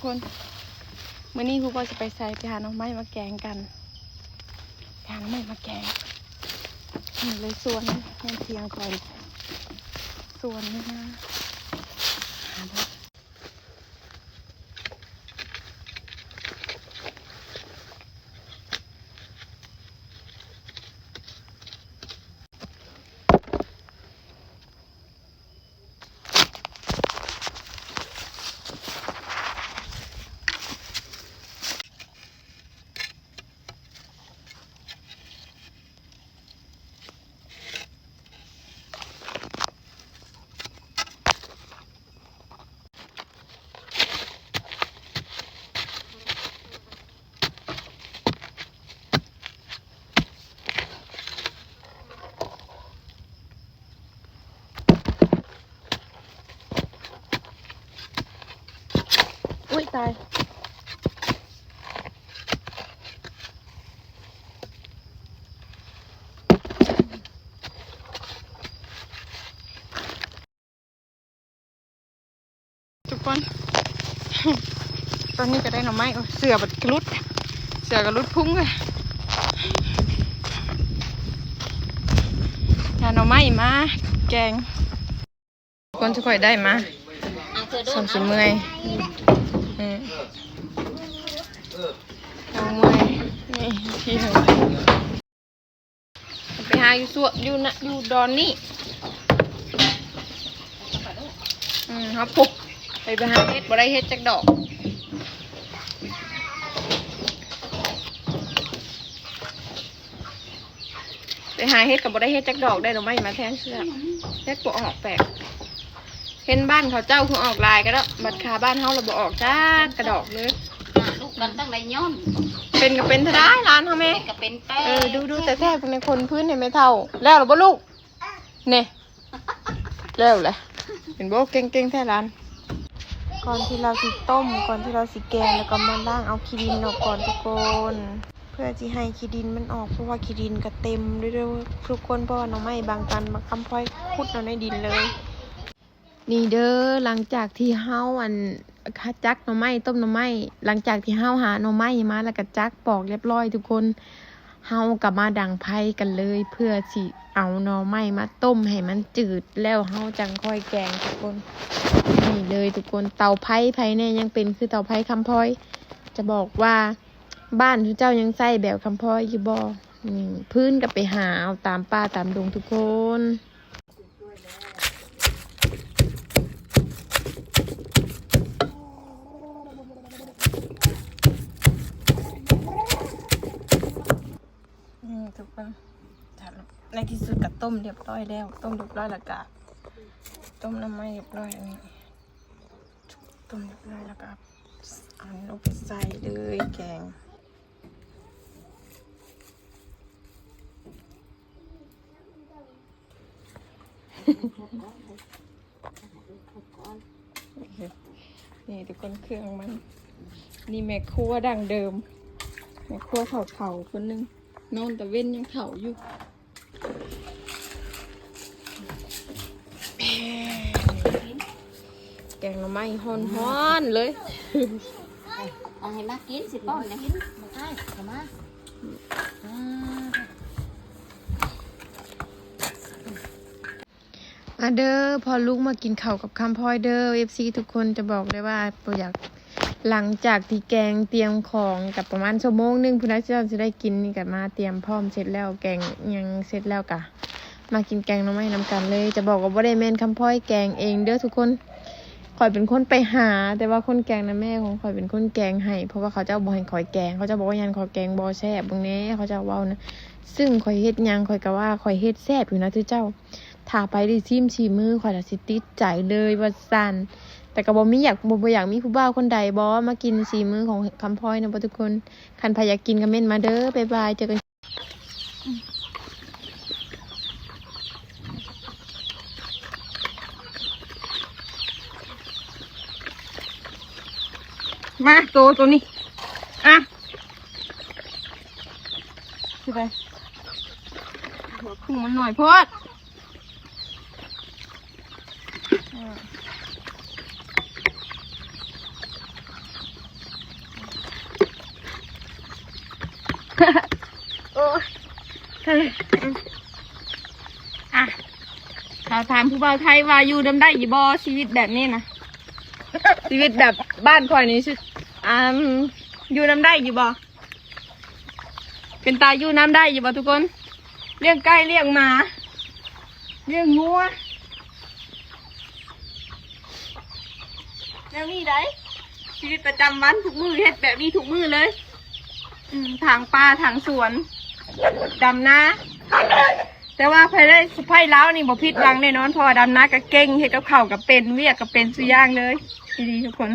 คนมื้อนี้ครูก็จะไปใส่ไปหาหน่อไม้มาแกงกันหาหน่อไม้มาแกงนี่เลยสวนแม่เทียงก่อนสวนนี่นะหาดูอุ้ยตายทุกคน ตอนนี้ก็ได้หน่อไม้เสือบัดกระลุดเสือกระลุดพุ่งเลยหาหน่อไม้มาแกงคนจะค่อยได้มาสมสมเมื่อยเอาเมื่อยนี่ที่หนึ่งไปหาอยู่สวนอยู่นะอยู่ดอนนี่เขาปลุกไปหาเฮ็ดบ่ได้เฮ็ดจักดอกไปหาเฮ็ดกับบ่ได้เฮ็ดจักดอกได้หรือไม่มาแทนเสื้อเฮ็ดบ่ออกแปลกเห็นบ้านเขาเจ้าคือออกลายก็แล้วบัดคาบ้านเฮาเราบ่ออกจ้ากระดอกเลยลูกกันตั้งแต่ย้อนเป็นก็เป็นเท่าได้ร้านเฮาแม่ก็เป็นแต่ดูแต่แท้เป็นคนพื้นเนี่ยไม่เท่าแล้วหรอบ่ลูกเนี่ยแล้วแหละเป็นบ่เก่งๆแท้ร้านก่อนที่เราสิต้มก่อนที่เราสิแกงแล้วก็มาล้างเอาขี้ดินออกก่อนทุกคนเพื่อที่ให้ขี้ดินมันออกเพราะว่าขี้ดินก็เต็มด้วยทุกคนเพราะว่าหน่อไม้บางกันมาค้ำพ้อยขุดเอาในดินเลยนี่เด้อหลังจากที่เฮาจักหน่อไม้ต้มหน่อไม้หลังจากที่เฮาหาหน่อไม้มาแล้วก็จักปอกเรียบร้อยทุกคนเฮากับมาดังไฟกันเลยเพื่อสิเอาหน่อไม้มาต้มให้มันจืดแล้วเฮาจังค่อยแกงทุกคนนี่เลยทุกคนเตาไผ่เนี่ยยังเป็นคือเตาไผ่คำพ้อยจะบอกว่าบ้านทุกเจ้ายังใส่แบบคำพ้อยอยู่บ่นี่พื้นก็ไปหาเอาตามป่าตามดงทุกคนทุกคนในที่สุดก็ต้มเรียบร้อยแล้วต้มเรียบร้อยแล้วก็ต้มน้ำมันเรียบร้อยอันนี้ต้มเรียบร้อยแล้วก็เอาลงไปใส่เลยแกงนี่ทุกคนเครื่องมันนี่แม่ครัวดังเดิมแม่ครัวเผาคนนึงนอนแต่เว้นยังเผาอยู่แกงหน่อไม้ฮ้อนๆเลยเอาให้มากินสิป้อนนะกินมาใช่มาเด้อพอลูกมากินข้าวกับคำพ้อยเด้อ FC ทุกคนจะบอกเลยว่าอยากหลังจากที่แกงเตรียมของกับประมาณชั่วโมงนึงพี่น้องจะได้กินนี่กันมาเตรียมพร้อมเสร็จแล้วแกงยังเสร็จแล้วกะมากินแกงหน่อไม้นำกันเลยจะบอกว่าบ่ได้แม่นคำพ้อยแกงเองเด้อทุกคนคอยเป็นคนไปหาแต่ว่าคนแกงนะแม่ของคอยเป็นคนแกงให้เพราะว่าเขาจะบอกให้คอยแกงเขาจะบอกว่ายันคอยแกงบ่แซ่บบางแน่เขาจะเว้านะซึ่งคอยเฮ็ดยังคอยก็ว่าคอยเฮ็ดแซ่บอยู่นะทุกเจ้าถ้าไปได้ชิมชีมือคอยละสิติดใจเลยว่าสั่นแต่ก็บ่อยากมีผู้บ่าวคนใดบ่มากินสีมือของคำพ้อยนะบ่ทุกคนคันใครอยากกินก็เม่นมาเด้อบ๊ายบายเจอกันมาตัวนี้อ่ะใช่ไหมหัวพุ่งมันหน่อยพอด อ่ะข่าวถามผู้บ่าวไทยว่าอยู่ดำได้ยี่บอชีวิตแบบนี้นะชีวิตแบบบ้านคอยนี้ชื่ออยู่น้ำได้อยู่บ่เป็นตาอยู่น้ำได้อยู่บ่ทุกคนเลี้ยงไก่เลี้ยงหมาเลี้ยงงัวแล้วนี่ได้ชีวิตประจำวันทุกมือเฮ็ดแบบนี้ทุกมือเลยทางป่าทางสวนดำนาแต่ว่าภายได้สุภาพแล้วนี่บ่ผิดหวังแน่นอนเพราะว่าดำนาก็เก่งเฮ็ดกับข้าวกับเป็นเวียกกับเป็นสุย่างเลยดีทุกคน